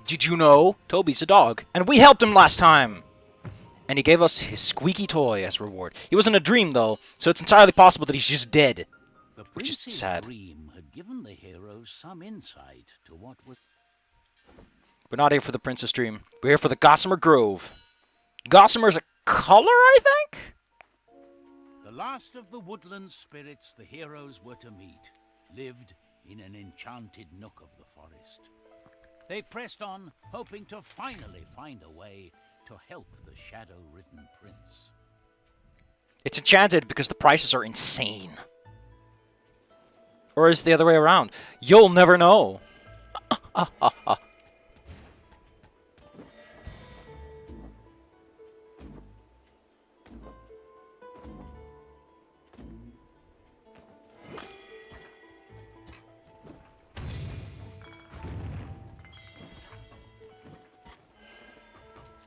Did you know Toby's a dog? And we helped him last time! And he gave us his squeaky toy as reward. He was in a dream, though, so it's entirely possible that he's just dead. The Which is prince's sad. dream had given the heroes some insight to what was... We're not here for the Princess Dream. We're here for the Gossamer Grove. Gossamer's a color, I think? The last of the woodland spirits the heroes were to meet lived in an enchanted nook of the forest. They pressed on, hoping to finally find a way to help the shadow-ridden prince. It's enchanted because the prices are insane. Or is it the other way around? You'll never know.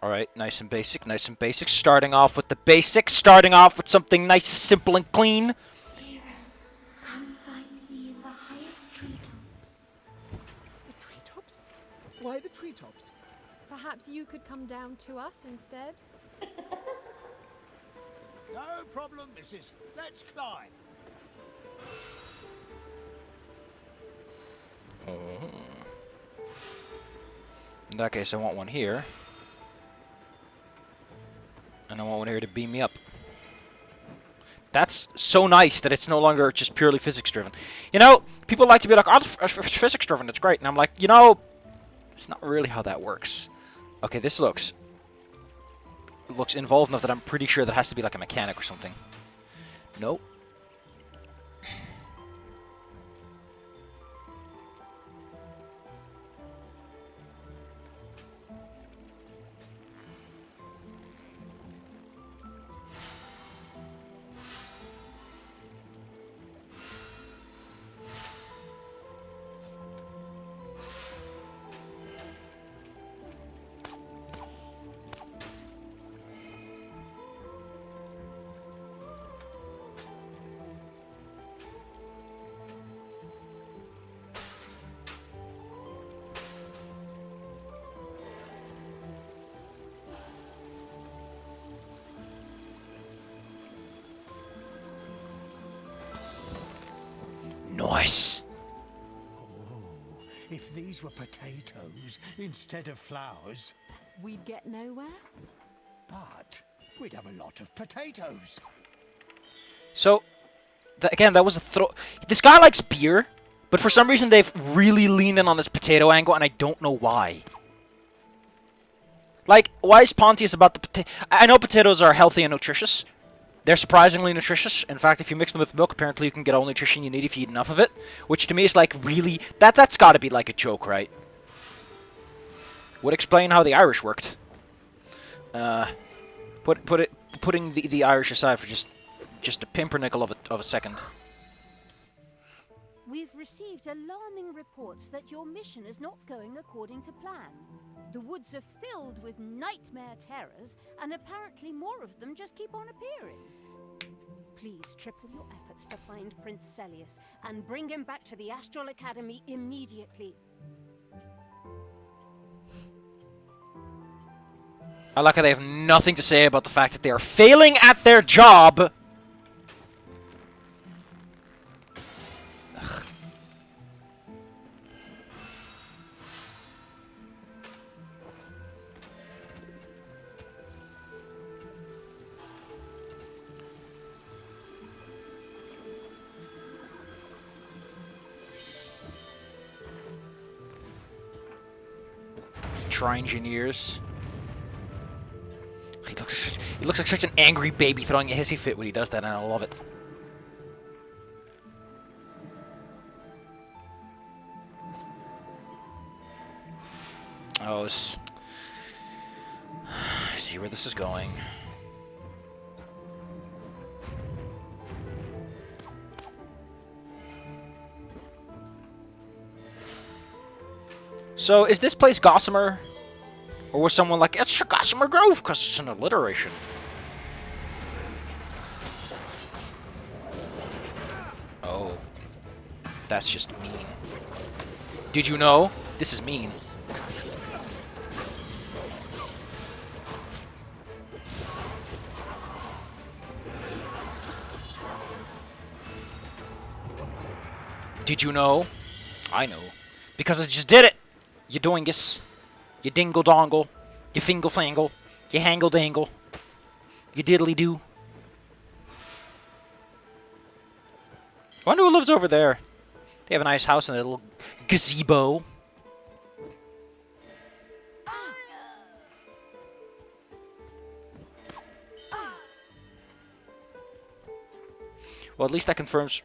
Alright, nice and basic, nice and basic. Starting off with the basics. Starting off with something nice, simple, and clean. Heroes, come find me in the highest treetops. The treetops? Why the treetops? Perhaps you could come down to us instead? No problem, missus. Let's climb. In that case, I want one here. And I want one here to beam me up. That's so nice that it's no longer just purely physics-driven. You know, people like to be like, oh, it's physics-driven, it's great. And I'm like, you know, it's not really how that works. Okay, this looks involved enough that I'm pretty sure that has to be like a mechanic or something. Nope. Nice. Oh, if these were potatoes instead of flowers, We'd get nowhere? but we'd have a lot of potatoes. So, again, that was a throw. This guy likes beer, but for some reason they've really leaned in on this potato angle, and I don't know why. Like, why is Pontius about the potato? I know potatoes are healthy and nutritious. They're surprisingly nutritious. In fact, if you mix them with milk, apparently you can get all the nutrition you need if you eat enough of it. Which to me is like really... That's got to be like a joke, right? Would explain how the Irish worked. Putting the Irish aside for just a pimpernickel of a second. We've received alarming reports that your mission is not going according to plan. The woods are filled with nightmare terrors, and apparently more of them just keep on appearing. Please triple your efforts to find Prince Celius and bring him back to the Astral Academy immediately. I like how they have nothing to say about the fact that they are failing at their job. Ugh. Trine engineers. He looks like such an angry baby throwing a hissy fit when he does that, and I love it. Oh, I see where this is going. So, is this place Gossamer? Or was someone like, it's Gossamer Grove, because it's an alliteration. Oh. That's just mean. Did you know? This is mean. Did you know? I know. Because I just did it! You doingus. You dingle dongle. You fingle fangle. You hangle dangle. You diddly do. I wonder who lives over there. They have a nice house and a little gazebo. Well, at least that confirms...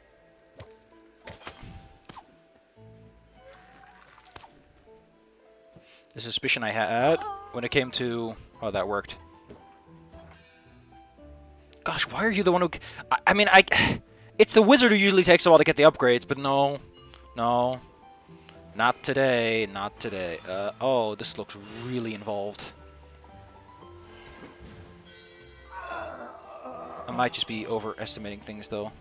the suspicion I had when it came to... oh, that worked. Gosh, why are you the one who... I mean, it's the wizard who usually takes a while to get the upgrades, but no. No. Not today. Not today. Oh, this looks really involved. I might just be overestimating things, though.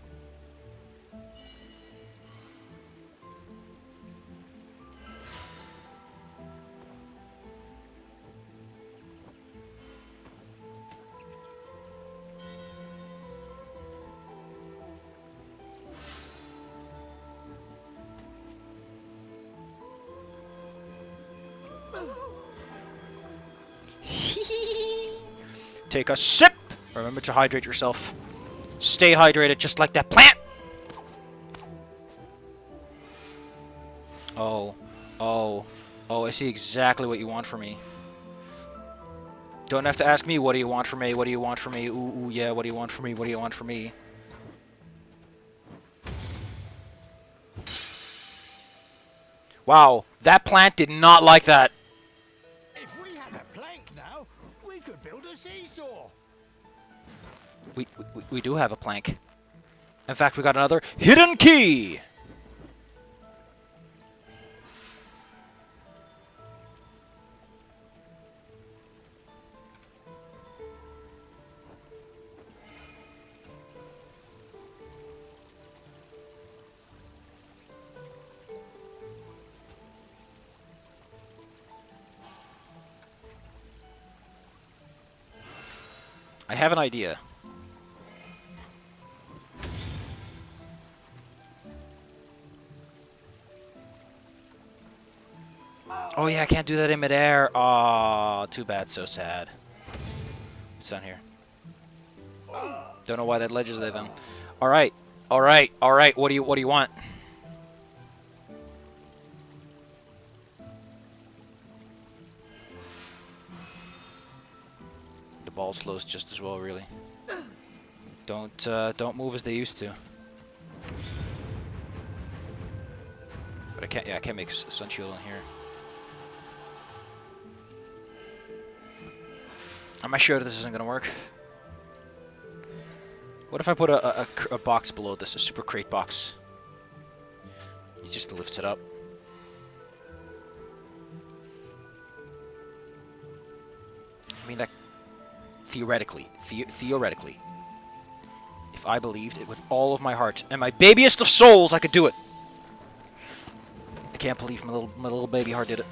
Take a sip! Remember to hydrate yourself. Stay hydrated just like that plant! Oh. Oh. Oh, I see exactly what you want from me. Don't have to ask me, what do you want from me? What do you want from me? Ooh, ooh, yeah, what do you want from me? What do you want from me? Wow, that plant did not like that. If we had a plank now, we could build a seesaw. We do have a plank. In fact, we got another hidden key! I have an idea. Oh yeah, I can't do that in midair. Aw, too bad, so sad. What's down here? Don't know why that ledge is there then. Alright, alright, alright, what do you want? The ball slows just as well, really. Don't move as they used to. But I can't make sun shield in here. Am I sure this isn't gonna work? What if I put a box below this, a super crate box? It just lifts it up. I mean, that theoretically, theoretically, if I believed it with all of my heart and my babyest of souls, I could do it. I can't believe my little baby heart did it.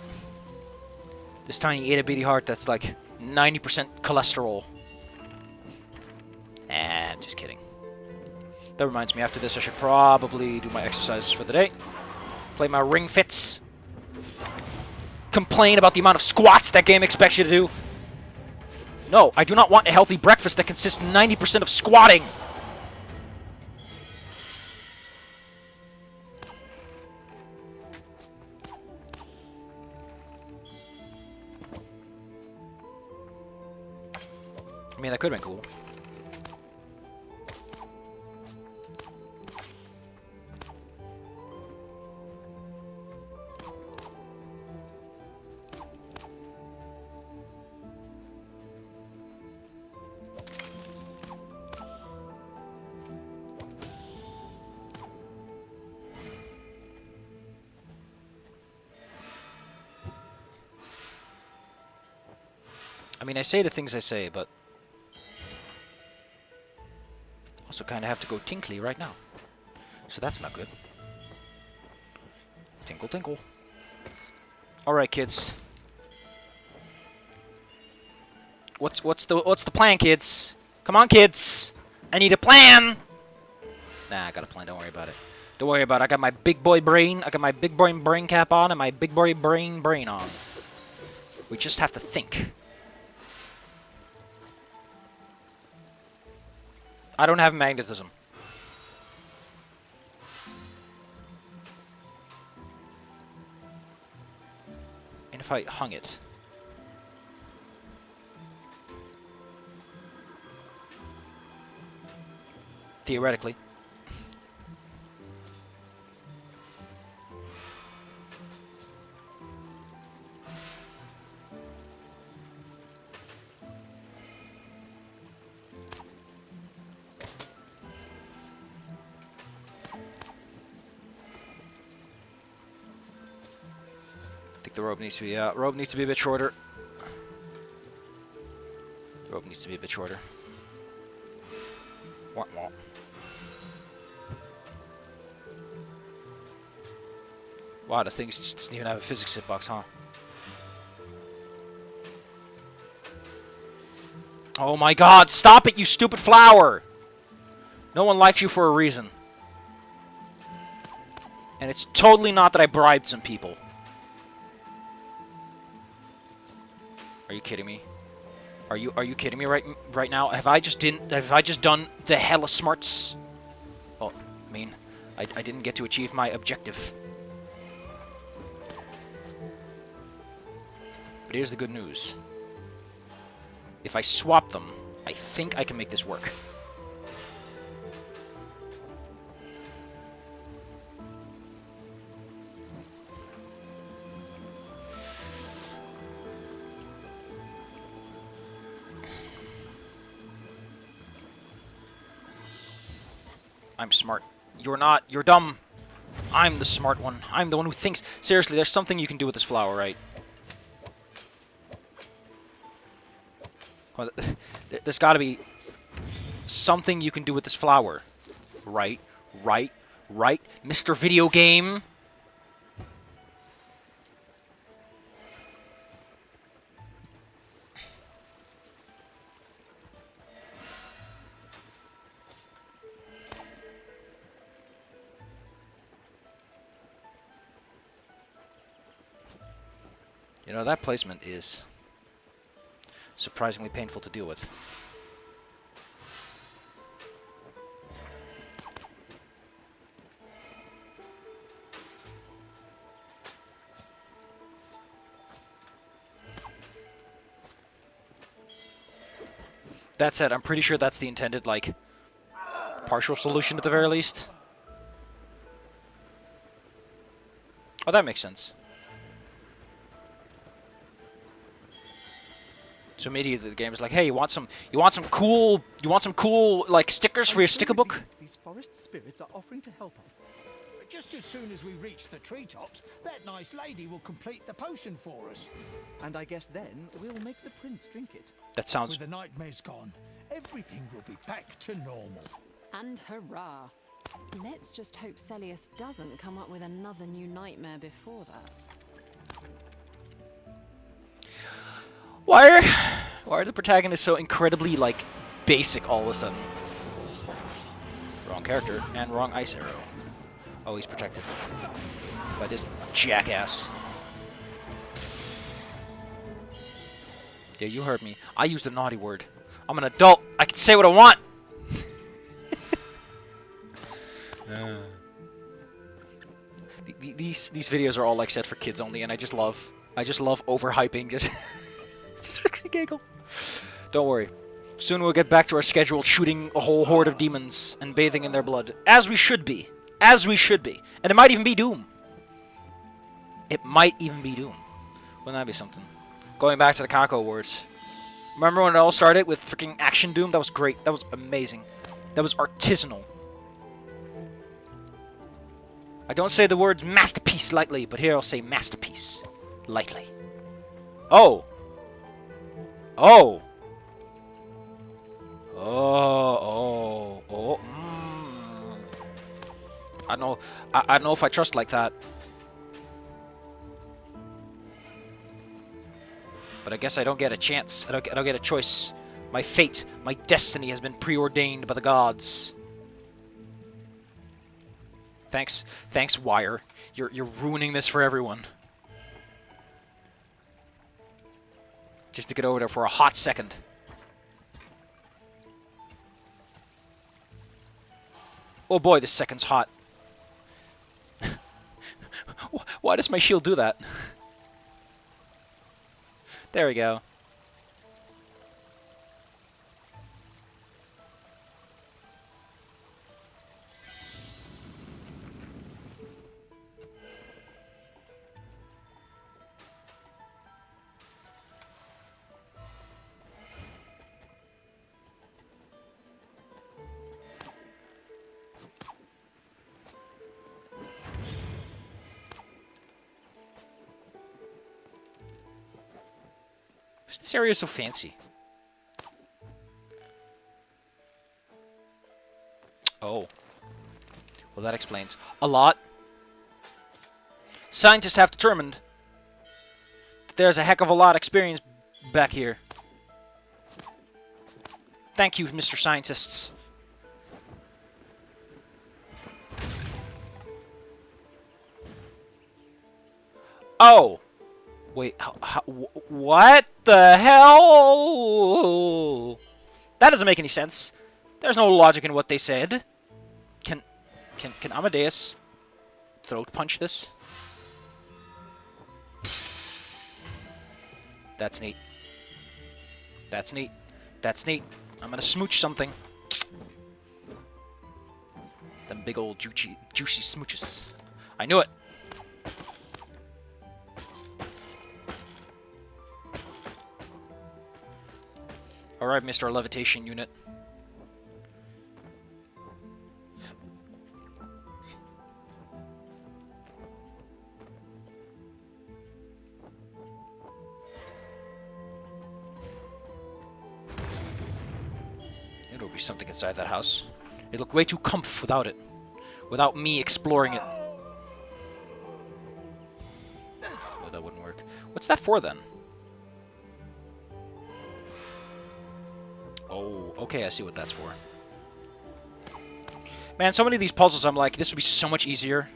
This tiny itty bitty heart that's like 90% cholesterol. I'm just kidding. That reminds me, after this I should probably do my exercises for the day. Play my ring fits. Complain about the amount of squats that game expects you to do. No, I do not want a healthy breakfast that consists 90% of squatting. I mean, that could have been cool. I mean, I say the things I say, but also kind of have to go tinkly right now. So that's not good. Tinkle, tinkle. All right, kids. What's the plan, kids? Come on, kids. I need a plan. Nah, I got a plan. Don't worry about it. Don't worry about it. I got my big boy brain. I got my big boy brain cap on and my big boy brain on. We just have to think. I don't have magnetism. And if I hung it? Theoretically. I think the rope needs to be rope needs to be a bit shorter. The rope needs to be a bit shorter. Wah, wah. Wow, the thing just doesn't even have a physics hitbox, huh? Oh my god, stop it, you stupid flower! No one likes you for a reason. And it's totally not that I bribed some people. Are you kidding me? Are you kidding me right now? Have I just done the hella smarts? Well, I mean, I didn't get to achieve my objective. But here's the good news. If I swap them, I think I can make this work. I'm smart. You're not. You're dumb. I'm the smart one. I'm the one who thinks. Seriously, there's something you can do with this flower, right? Well, there's got to be something you can do with this flower. Right? Right? Right? Mr. Video Game? You know, that placement is surprisingly painful to deal with. That said, I'm pretty sure that's the intended, like, partial solution at the very least. Oh, that makes sense. So immediately the game is like, hey, you want some cool like stickers for your sticker book? These forest spirits are offering to help us. Just as soon as we reach the treetops, that nice lady will complete the potion for us. And I guess then we'll make the prince drink it. That sounds. With the nightmares gone, everything will be back to normal. And hurrah! Let's just hope Celius doesn't come up with another new nightmare before that. Why are the protagonists so incredibly, like, basic all of a sudden? Wrong character and wrong ice arrow. Oh, he's protected by this jackass. Yeah, you heard me. I used a naughty word. I'm an adult. I can say what I want. These videos are all like set for kids only, and I just love overhyping. Just makes me giggle. Don't worry. Soon we'll get back to our scheduled shooting a whole horde of demons and bathing in their blood, as we should be. As we should be. And it might even be Doom. It might even be Doom. Wouldn't that be something? Going back to the Kako Awards. Remember when it all started with freaking Action Doom? That was great. That was amazing. That was artisanal. I don't say the words masterpiece lightly, but here I'll say masterpiece lightly. Oh! Oh! Oh. I don't know if I trust like that. But I guess I don't get a chance. I don't get a choice. My fate, my destiny has been preordained by the gods. Thanks, Wire. You're ruining this for everyone. Just to get over there for a hot second. Oh boy, this second's hot. Why does my shield do that? There we go. This area is so fancy. Oh. Well, that explains a lot. Scientists have determined that there's a heck of a lot of experience back here. Thank you, Mr. Scientists. Oh! Wait, what the hell? That doesn't make any sense. There's no logic in what they said. Can Amadeus throat punch this? That's neat. That's neat. That's neat. I'm gonna smooch something. Them big old juicy smooches. I knew it. Alright, Mr. Levitation Unit. There'll be something inside that house. It looked way too comf without it. Without me exploring it. Oh, that wouldn't work. What's that for, then? Oh, okay, I see what that's for. Man, so many of these puzzles, I'm like, this would be so much easier.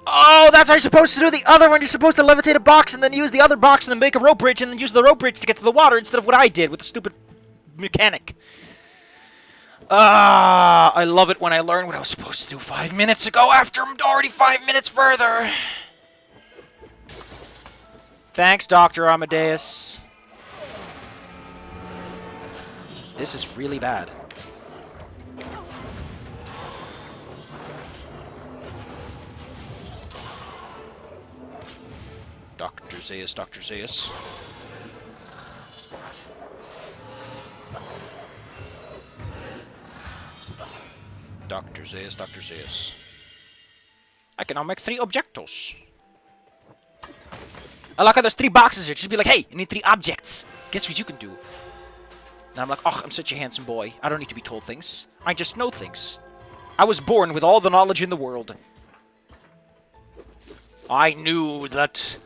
Oh, that's how you're supposed to do the other one! You're supposed to levitate a box and then use the other box and then make a rope bridge and then use the rope bridge to get to the water instead of what I did with the stupid mechanic. Ah, I love it when I learn what I was supposed to do 5 minutes ago after I'm already 5 minutes further. Thanks, Dr. Amadeus. This is really bad. Dr. Zaius, Dr. Zaius. Dr. Zaius, Dr. Zaius. I can now make 3 objectos. I like how there's 3 boxes here. Just be like, hey, I need 3 objects. Guess what you can do? And I'm like, oh, I'm such a handsome boy. I don't need to be told things. I just know things. I was born with all the knowledge in the world. I knew that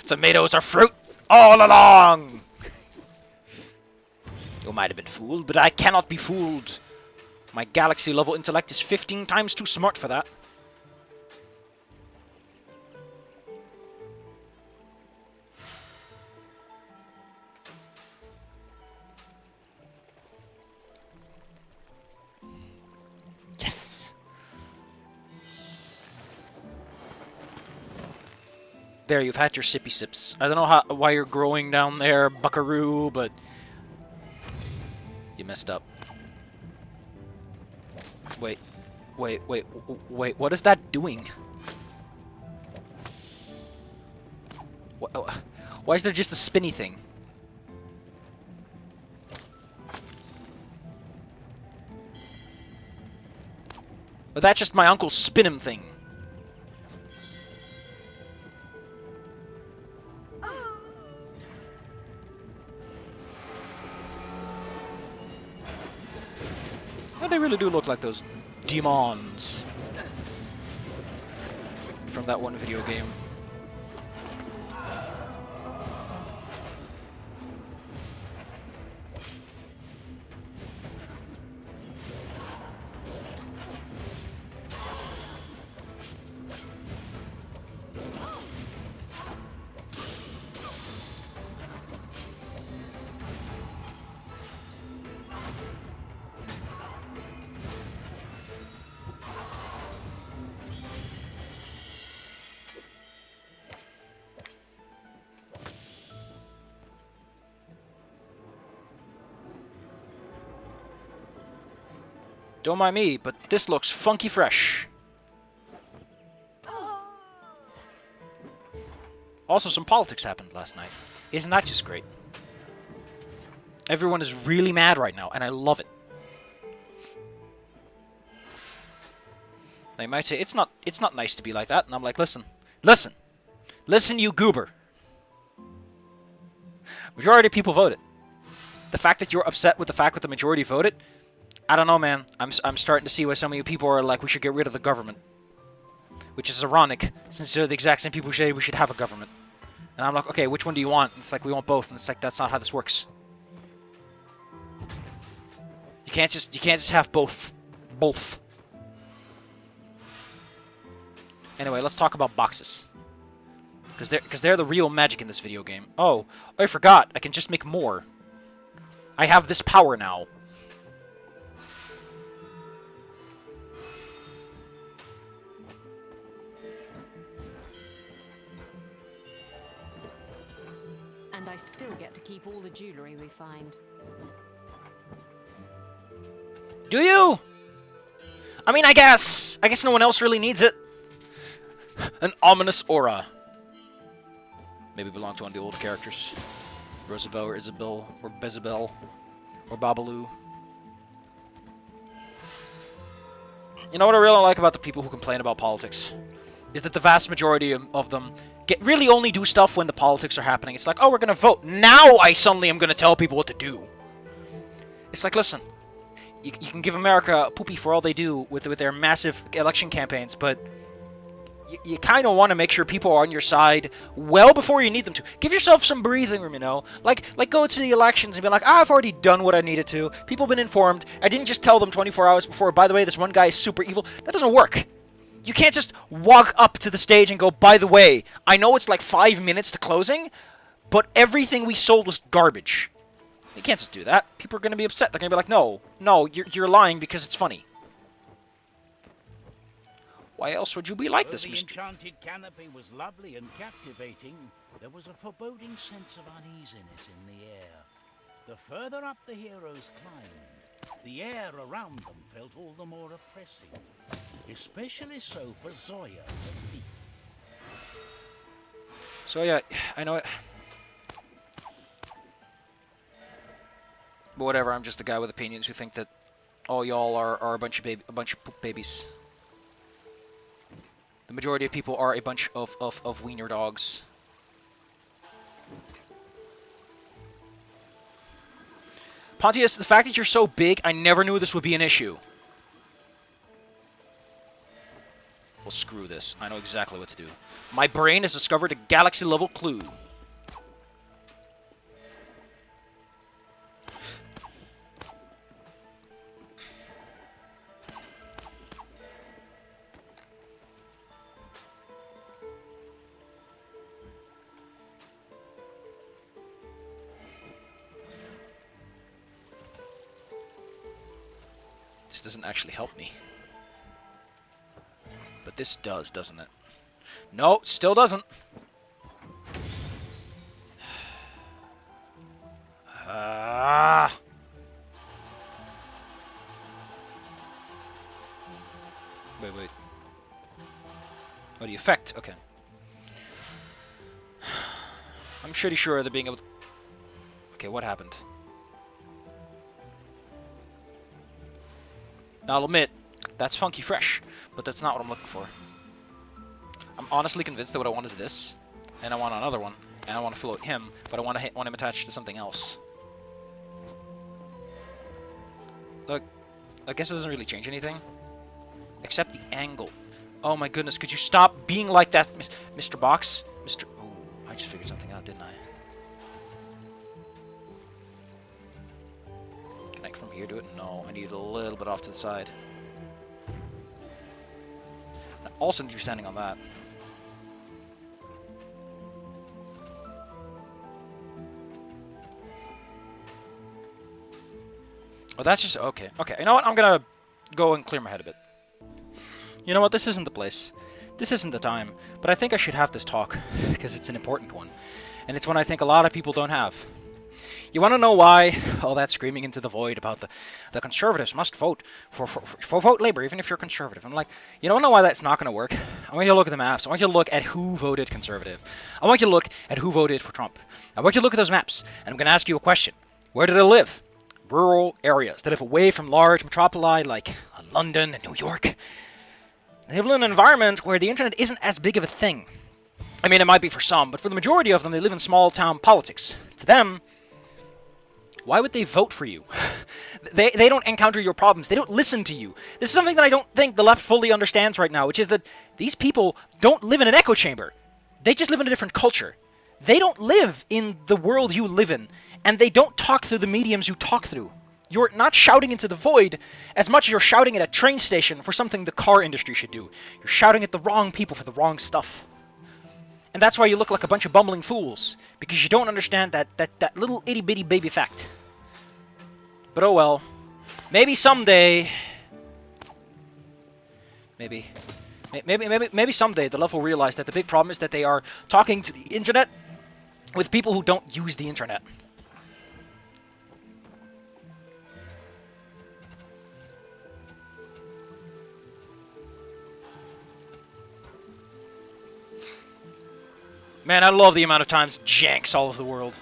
tomatoes are fruit all along. You might have been fooled, but I cannot be fooled. My galaxy-level intellect is 15 times too smart for that. Yes! There, you've had your sippy sips. I don't know why you're growing down there, buckaroo, but you messed up. Wait, what is that doing? Why is there just a spinny thing? But that's just my uncle's spin-him thing. Well, they really do look like those demons from that one video game. Don't mind me, but this looks funky fresh. Also, some politics happened last night. Isn't that just great? Everyone is really mad right now, and I love it. They might say, it's not nice to be like that, and I'm like, listen, you goober. Majority of people voted. The fact that you're upset with the fact that the majority voted, I don't know, man. I'm starting to see why some of you people are like, we should get rid of the government. Which is ironic, since they're the exact same people who say we should have a government. And I'm like, okay, which one do you want? And it's like, we want both, and it's like, that's not how this works. You can't just have both. Both. Anyway, let's talk about boxes. Because they're the real magic in this video game. Oh, I forgot. I can just make more. I have this power now. And I still get to keep all the jewellery we find. Do you? I mean, I guess no one else really needs it. An ominous aura. Maybe belong to one of the old characters. Rosabelle or Isabelle or Bezabelle or Babalu. You know what I really like about the people who complain about politics? Is that the vast majority of them really only do stuff when the politics are happening. It's like, oh, we're gonna vote. Now I suddenly am gonna tell people what to do. It's like, listen, you can give America a poopy for all they do with their massive election campaigns, but you kind of want to make sure people are on your side well before you need them to. Give yourself some breathing room, you know? Like go to the elections and be like, I've already done what I needed to. People have been informed. I didn't just tell them 24 hours before, by the way, this one guy is super evil. That doesn't work. You can't just walk up to the stage and go, by the way, I know it's like 5 minutes to closing, but everything we sold was garbage. You can't just do that. People are going to be upset. They're going to be like, no, you're lying because it's funny. Why else would you be like this, Though the Mr. enchanted canopy was lovely and captivating, there was a foreboding sense of uneasiness in the air. The further up the heroes climbed, the air around them felt all the more oppressive, especially so for Zoya, the thief. So yeah, I know it. But whatever, I'm just a guy with opinions who think that all y'all are a bunch of poop babies. The majority of people are a bunch of wiener dogs. Pontius, the fact that you're so big, I never knew this would be an issue. Well, screw this. I know exactly what to do. My brain has discovered a galaxy-level clue. This doesn't actually help me. But this does, doesn't it? No, still doesn't. Wait. Oh, the effect. Okay. I'm pretty sure they're being able to... Okay, what happened? Now, I'll admit, that's funky fresh, but that's not what I'm looking for. I'm honestly convinced that what I want is this, and I want another one, and I want to float him, but I want him attached to something else. Look, I guess it doesn't really change anything, except the angle. Oh my goodness, could you stop being like that, Mr. Box? Mr. Oh, I just figured something out, didn't I? Can I from here do it? No, I need it a little bit off to the side. I also need you standing on that. Oh, that's just... Okay. Okay, you know what? I'm gonna go and clear my head a bit. You know what? This isn't the place. This isn't the time. But I think I should have this talk, because it's an important one. And it's one I think a lot of people don't have. You want to know why all that screaming into the void about the conservatives must vote for vote Labour, even if you're conservative? I'm like, you don't know why that's not going to work? I want you to look at the maps. I want you to look at who voted conservative. I want you to look at who voted for Trump. I want you to look at those maps, and I'm going to ask you a question. Where do they live? Rural areas. They live away from large metropoli like London and New York. They live in an environment where the internet isn't as big of a thing. I mean, it might be for some, but for the majority of them, they live in small-town politics. To them, why would they vote for you? They don't encounter your problems. They don't listen to you. This is something that I don't think the left fully understands right now, which is that these people don't live in an echo chamber. They just live in a different culture. They don't live in the world you live in, and they don't talk through the mediums you talk through. You're not shouting into the void as much as you're shouting at a train station for something the car industry should do. You're shouting at the wrong people for the wrong stuff. And that's why you look like a bunch of bumbling fools, because you don't understand that little itty-bitty baby fact. But oh well. Maybe someday... Maybe someday the left will realize that the big problem is that they are talking to the internet with people who don't use the internet. Man, I love the amount of times janks all over the world.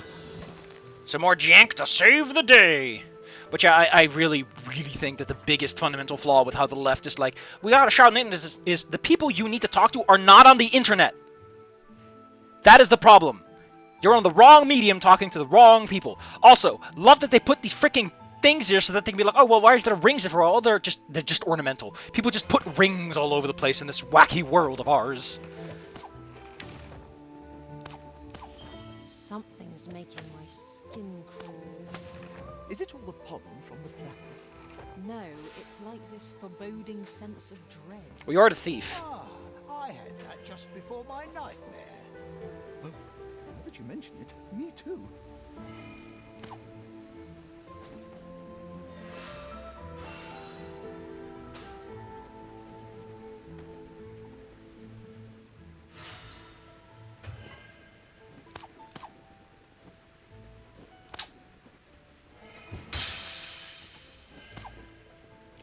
Some more jank to save the day. But yeah, I really, really think that the biggest fundamental flaw with how the left is like, we gotta shout on the internet is the people you need to talk to are not on the internet. That is the problem. You're on the wrong medium talking to the wrong people. Also, love that they put these freaking things here so that they can be like, oh, well, why is there rings everywhere? Oh, they're just ornamental. People just put rings all over the place in this wacky world of ours. Something's making my skin crawl. Is it all the pollen from the flowers? No, it's like this foreboding sense of dread. Well, you're the thief. Ah, I had that just before my nightmare. Oh, now that you mention it, me too.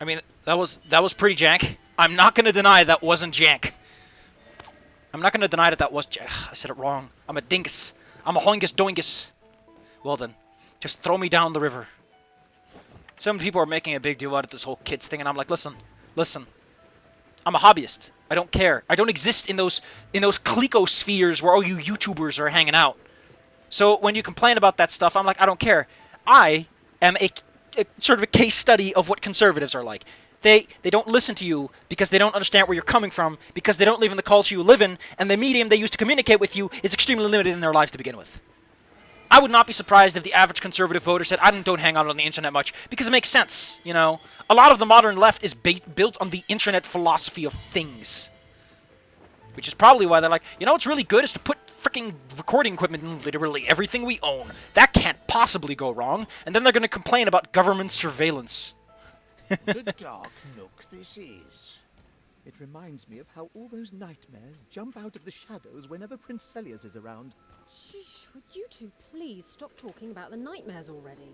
I mean, that was pretty jank. I'm not gonna deny that wasn't jank. I'm not gonna deny that was jank. I said it wrong. I'm a dingus. I'm a hoingus doingus. Well then, just throw me down the river. Some people are making a big deal out of this whole kids thing, and I'm like, listen. I'm a hobbyist. I don't care. I don't exist in those clicospheres where all you YouTubers are hanging out. So when you complain about that stuff, I'm like, I don't care. I am a sort of a case study of what conservatives are like. They don't listen to you because they don't understand where you're coming from, because they don't live in the culture you live in, and the medium they use to communicate with you is extremely limited in their lives to begin with. I would not be surprised if the average conservative voter said, I don't hang out on the internet much, because it makes sense, you know? A lot of the modern left is built on the internet philosophy of things. Which is probably why they're like, you know what's really good is to put freaking recording equipment in literally everything we own. That can't possibly go wrong. And then they're going to complain about government surveillance. What a dark nook this is. It reminds me of how all those nightmares jump out of the shadows whenever Prince Celius is around. Shh, would you two please stop talking about the nightmares already?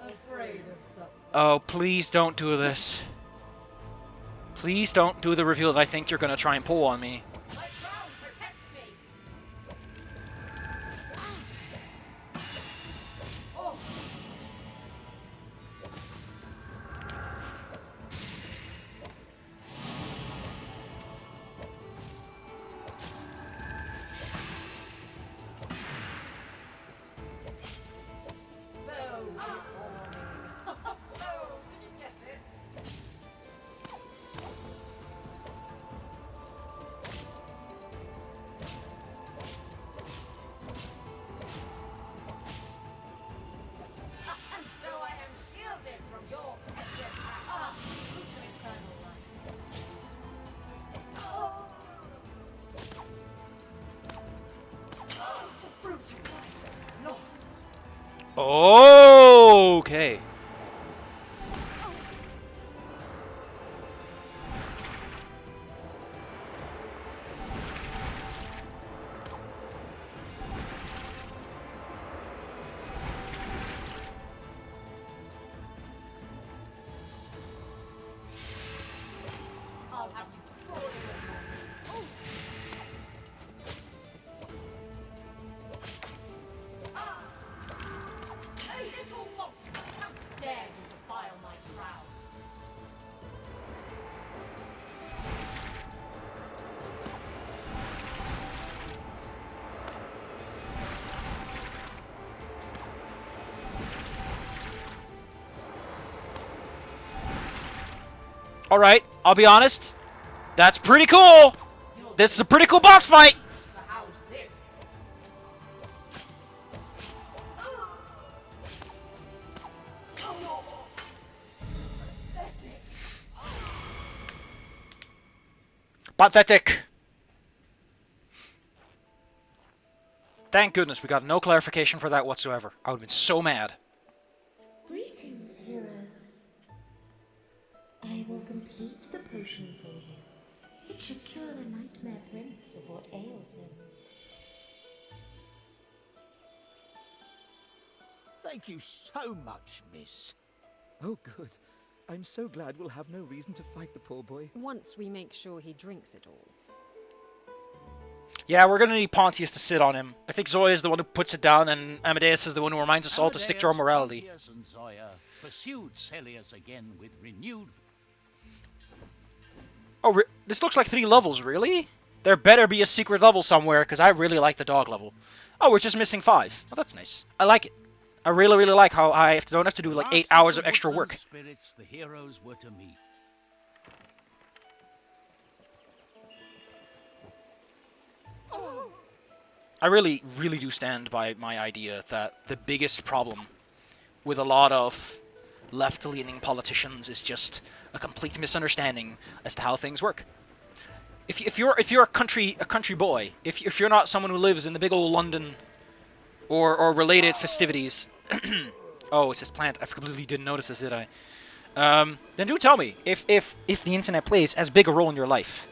Afraid of something. Oh, please don't do this. Please don't do the reveal that I think you're going to try and pull on me. My crown protects me. Oh. Bow before me. Oh, did you get it? And so I am shielded from your pestilent wrath. Ah, root to eternal life. Oh. Oh, the fruit of life lost. Okay. Alright, I'll be honest. That's pretty cool. This is a pretty cool boss fight. So how's this? Pathetic. Thank goodness we got no clarification for that whatsoever. I would have been so mad. Greetings, heroes. I will complete the potion for you. It should cure the nightmare prince of what ails him. Thank you so much, miss. Oh, good. I'm so glad we'll have no reason to fight the poor boy. Once we make sure he drinks it all. Yeah, we're gonna need Pontius to sit on him. I think Zoya is the one who puts it down, and Amadeus is the one who reminds us all to stick to our Amadeus, morality. Pontius, and Zoya pursued Celius again with renewed. Oh, this looks like 3 levels, really? There better be a secret level somewhere, because I really like the dog level. Oh, we're just missing 5. Oh, that's nice. I like it. I really, really like how I don't have to do like 8 hours of extra work. Spirits the heroes were to meet. I really, really do stand by my idea that the biggest problem with a lot of left-leaning politicians is just a complete misunderstanding as to how things work. If you're a country boy, if you're not someone who lives in the big old London or related festivities, oh, it's this plant. I completely didn't notice this, did I? Then do tell me if the internet plays as big a role in your life.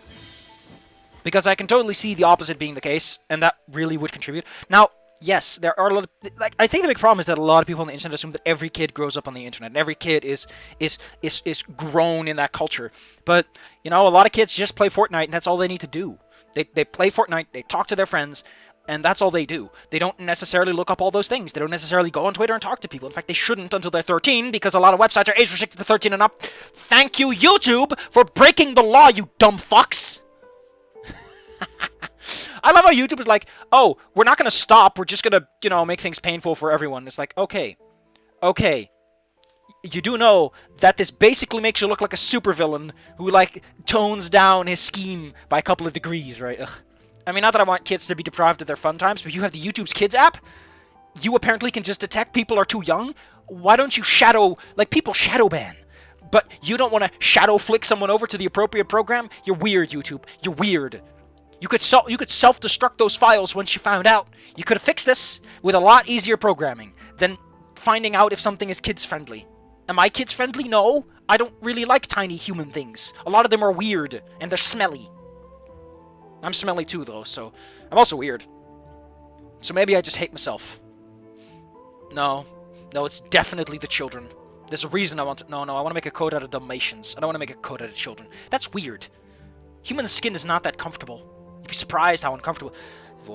Because I can totally see the opposite being the case, and that really would contribute. Now, yes, there are a lot of, like, I think the big problem is that a lot of people on the internet assume that every kid grows up on the internet, and every kid is grown in that culture. But, you know, a lot of kids just play Fortnite, and that's all they need to do. They play Fortnite, they talk to their friends, and that's all they do. They don't necessarily look up all those things. They don't necessarily go on Twitter and talk to people. In fact, they shouldn't until they're 13, because a lot of websites are age-restricted to 13 and up. Thank you, YouTube, for breaking the law, you dumb fucks! I love how YouTube is like, oh, we're not going to stop. We're just going to, you know, make things painful for everyone. It's like, okay. You do know that this basically makes you look like a supervillain who, like, tones down his scheme by a couple of degrees, right? Ugh. I mean, not that I want kids to be deprived of their fun times, but you have the YouTube's Kids app. You apparently can just detect people are too young. Why don't you shadow, like, people shadow ban? But you don't want to shadow flick someone over to the appropriate program? You're weird, YouTube. You're weird. You could self-destruct those files once you found out. You could have fixed this with a lot easier programming than finding out if something is kids-friendly. Am I kids-friendly? No. I don't really like tiny human things. A lot of them are weird, and they're smelly. I'm smelly too, though, so I'm also weird. So maybe I just hate myself. No, it's definitely the children. There's a reason I want to... No, I want to make a code out of Dalmatians. I don't want to make a code out of children. That's weird. Human skin is not that comfortable. You'd be surprised how uncomfortable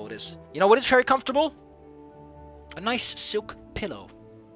it is. You know what is very comfortable? A nice silk pillow.